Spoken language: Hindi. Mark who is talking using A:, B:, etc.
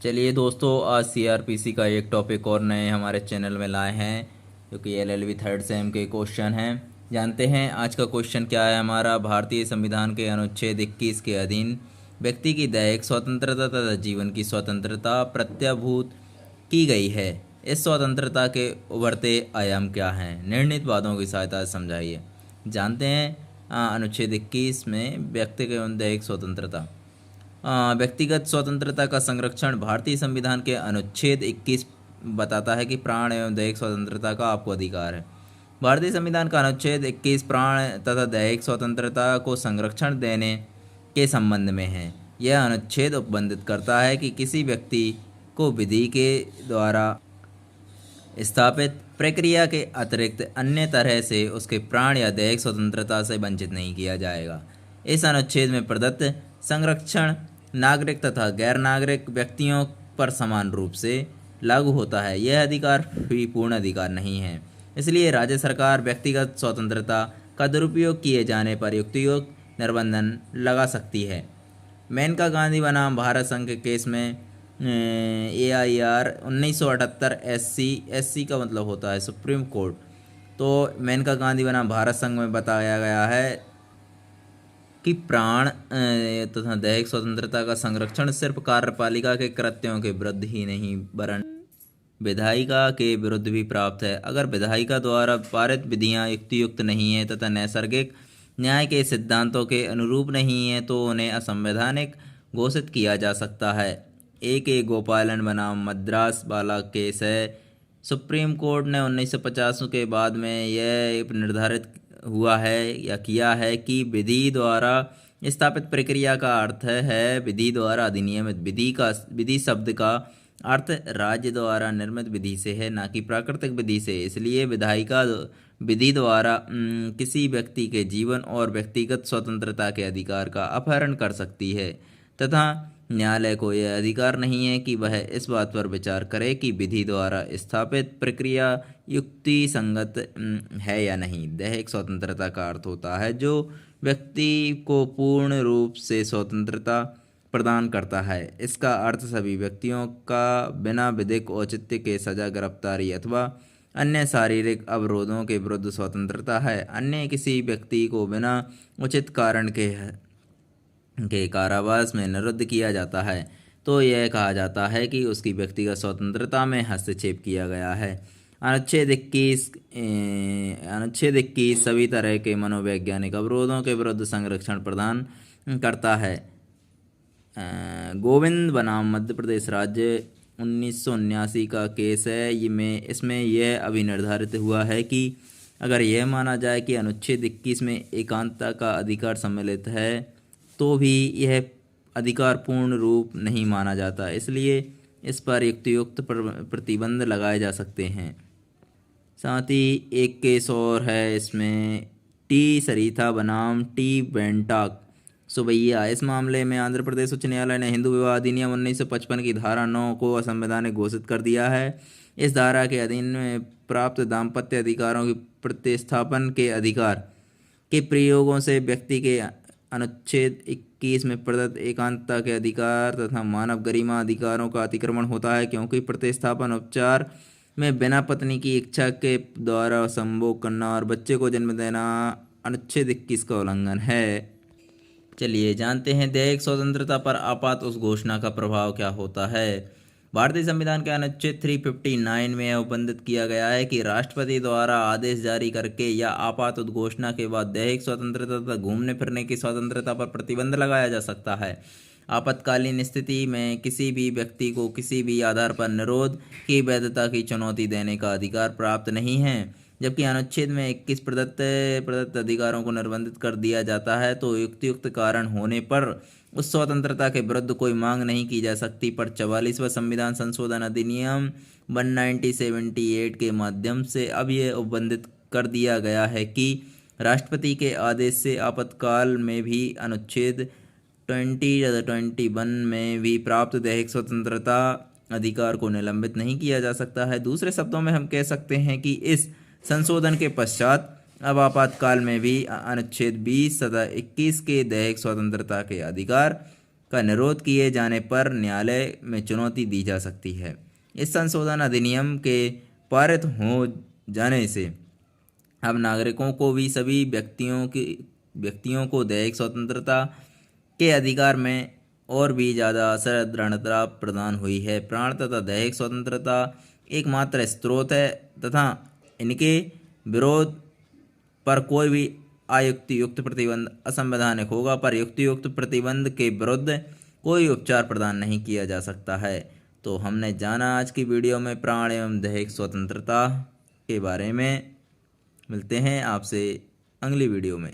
A: चलिए दोस्तों, आज सीआरपीसी का एक टॉपिक और नए हमारे चैनल में लाए हैं, जो कि एलएलबी थर्ड सेम के क्वेश्चन हैं। जानते हैं आज का क्वेश्चन क्या है हमारा। भारतीय संविधान के अनुच्छेद 21 के अधीन व्यक्ति की दैहिक स्वतंत्रता तथा जीवन की स्वतंत्रता प्रत्याभूत की गई है। इस स्वतंत्रता के उभरते आयाम क्या हैं? निर्णीत वादों की सहायता से समझाइए। जानते हैं अनुच्छेद 21 में व्यक्ति के दैहिक स्वतंत्रता, व्यक्तिगत स्वतंत्रता का संरक्षण। भारतीय संविधान के अनुच्छेद 21 बताता है कि प्राण एवं दैहिक स्वतंत्रता का आपको अधिकार है। भारतीय संविधान का अनुच्छेद 21 प्राण तथा दैहिक स्वतंत्रता को संरक्षण देने के संबंध में है। यह अनुच्छेद उपबंधित करता है कि किसी व्यक्ति को विधि के द्वारा स्थापित प्रक्रिया के अतिरिक्त अन्य तरह से उसके प्राण या दैहिक स्वतंत्रता से वंचित नहीं किया जाएगा। इस अनुच्छेद में प्रदत्त संरक्षण नागरिक तथा गैर नागरिक व्यक्तियों पर समान रूप से लागू होता है। यह अधिकार भी पूर्ण अधिकार नहीं है। इसलिए राज्य सरकार व्यक्तिगत स्वतंत्रता का दुरुपयोग किए जाने पर युक्तियुक्त निर्बंधन लगा सकती है। मेनका गांधी बनाम भारत संघ के केस में AIR 1978 SC का मतलब होता है सुप्रीम कोर्ट। तो मेनका गांधी बनाम भारत संघ में बताया गया है कि प्राण तथा दैहिक स्वतंत्रता का संरक्षण सिर्फ कार्यपालिका के कृत्यों के विरुद्ध ही नहीं वरन विधायिका के विरुद्ध भी प्राप्त है। अगर विधायिका द्वारा पारित विधियां युक्तियुक्त नहीं है तथा नैसर्गिक न्याय के सिद्धांतों के अनुरूप नहीं है तो उन्हें असंवैधानिक घोषित किया जा सकता है। A.K. गोपालन बनाम मद्रास बाला केस है। सुप्रीम कोर्ट ने 1950 के बाद में यह निर्धारित हुआ है या किया है कि विधि द्वारा स्थापित प्रक्रिया का अर्थ है विधि द्वारा अधिनियमित विधि शब्द का अर्थ राज्य द्वारा निर्मित विधि से है, ना कि प्राकृतिक विधि से। इसलिए विधायिका विधि द्वारा किसी व्यक्ति के जीवन और व्यक्तिगत स्वतंत्रता के अधिकार का अपहरण कर सकती है तथा न्यायालय को यह अधिकार नहीं है कि वह इस बात पर विचार करे कि विधि द्वारा स्थापित प्रक्रिया युक्ति संगत है या नहीं। दैहिक स्वतंत्रता का अर्थ होता है जो व्यक्ति को पूर्ण रूप से स्वतंत्रता प्रदान करता है। इसका अर्थ सभी व्यक्तियों का बिना विधिक औचित्य के सजा, गिरफ्तारी अथवा अन्य शारीरिक अवरोधों के विरुद्ध स्वतंत्रता है। अन्य किसी व्यक्ति को बिना उचित कारण के कारावास में निरुद्ध किया जाता है तो यह कहा जाता है कि उसकी व्यक्तिगत स्वतंत्रता में हस्तक्षेप किया गया है। अनुच्छेद 21 सभी तरह के मनोवैज्ञानिक अवरोधों के विरुद्ध संरक्षण प्रदान करता है। गोविंद बनाम मध्य प्रदेश राज्य 1979 का केस है। इसमें यह अभी निर्धारित हुआ है कि अगर यह माना जाए कि अनुच्छेद 21 में एकांतता का अधिकार सम्मिलित है तो भी यह अधिकार पूर्ण रूप नहीं माना जाता, इसलिए इस पर युक्तियुक्त प्रतिबंध लगाए जा सकते हैं। साथ ही एक केस और है इसमें, टी सरीथा बनाम टी वेंटाक सुबैया। इस मामले में आंध्र प्रदेश उच्च न्यायालय ने हिंदू विवाह अधिनियम 1955 की धारा 9 को असंवैधानिक घोषित कर दिया है। इस धारा के अधीन प्राप्त दाम्पत्य अधिकारों की प्रतिस्थापन के अधिकार के प्रयोगों से व्यक्ति के अनुच्छेद 21 में प्रदत्त एकांतता के अधिकार तथा मानव गरिमा अधिकारों का अतिक्रमण होता है, क्योंकि प्रतिस्थापन उपचार में बिना पत्नी की इच्छा के द्वारा संभोग करना और बच्चे को जन्म देना अनुच्छेद 21 का उल्लंघन है। चलिए जानते हैं दैहिक स्वतंत्रता पर आपात उस घोषणा का प्रभाव क्या होता है। भारतीय संविधान के अनुच्छेद 359 में यह उपबंधित किया गया है कि राष्ट्रपति द्वारा आदेश जारी करके या आपात उद्घोषणा के बाद दैहिक स्वतंत्रता तथा घूमने फिरने की स्वतंत्रता पर प्रतिबंध लगाया जा सकता है। आपातकालीन स्थिति में किसी भी व्यक्ति को किसी भी आधार पर निरोध की वैधता की चुनौती देने का अधिकार प्राप्त नहीं है। जबकि अनुच्छेद में 21 प्रदत्त अधिकारों को निर्बंधित कर दिया जाता है तो युक्तियुक्त कारण होने पर उस स्वतंत्रता के विरुद्ध कोई मांग नहीं की जा सकती। पर 44वां संविधान संशोधन अधिनियम 1978 के माध्यम से अब यह उपबंधित कर दिया गया है कि राष्ट्रपति के आदेश से आपातकाल में भी अनुच्छेद 21 में भी प्राप्त दैहिक स्वतंत्रता अधिकार को निलंबित नहीं किया जा सकता है। दूसरे शब्दों में हम कह सकते हैं कि इस संशोधन के पश्चात अब आपातकाल में भी अनुच्छेद 20 तथा 21 के दैहिक स्वतंत्रता के अधिकार का निरोध किए जाने पर न्यायालय में चुनौती दी जा सकती है। इस संशोधन अधिनियम के पारित हो जाने से अब नागरिकों को भी सभी व्यक्तियों को दैहिक स्वतंत्रता के अधिकार में और भी ज़्यादा असरदारता प्रदान हुई है। प्राण तथा दैहिक स्वतंत्रता एकमात्र स्रोत है तथा इनके विरोध पर कोई भी युक्त प्रतिबंध असंवैधानिक होगा, पर युक्त प्रतिबंध के विरुद्ध कोई उपचार प्रदान नहीं किया जा सकता है। तो हमने जाना आज की वीडियो में प्राण एवं दैहिक स्वतंत्रता के बारे में। मिलते हैं आपसे अगली वीडियो में।